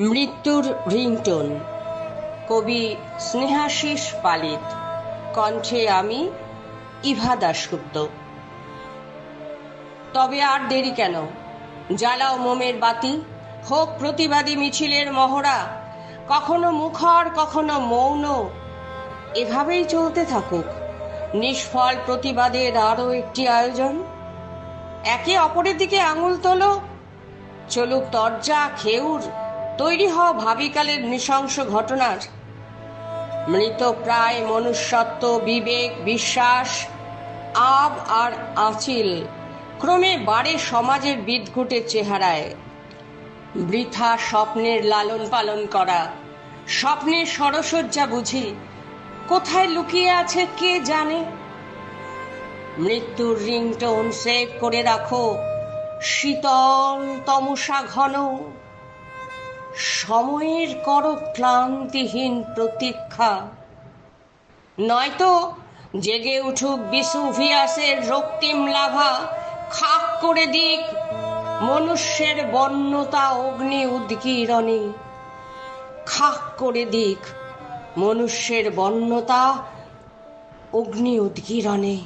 মৃত্যুর রিংটোন। কবি স্নেহাশিস পালিত। কণ্ঠে আমি, ইভা দাশগুপ্ত। তবে আর দেরি কেন? জ্বালাও মোমের বাতি, হোক প্রতিবাদী মিছিলের মহড়া, কখনো মুখর কখনো মৌন, এভাবেই চলতে থাকুক নিষ্ফল প্রতিবাদের আরো একটি আয়োজন। একে অপরের দিকে আঙুল তোলো, চলুক তরজা খেউর, তৈরি হও ভাবিকালের নৃশংস ঘটনার। মৃত প্রায় মনুষ্যত্ব, বিবেক, বিশ্বাস, আব আর আঁচিল ক্রমে বাড়ে সমাজের বিদঘুটে চেহারায়। বৃথা স্বপ্নের লালন পালন করা, স্বপ্নের সরসজ্জা বুঝি কোথায় লুকিয়ে আছে কে জানে। মৃত্যুর রিংটোন সেভ করে রাখো, শীতল তমসা ঘন, সময়ের করো ক্লান্তিহীন প্রতীক্ষা। নয়তো জেগে উঠুক বিসুভিয়াসের রক্তিম লাভা, খাক করে দিক মনুষ্যের বন্যতা অগ্নি উদ্গীরণে। খাক করে দিক মনুষ্যের বন্যতা অগ্নি উদ্গীরণে।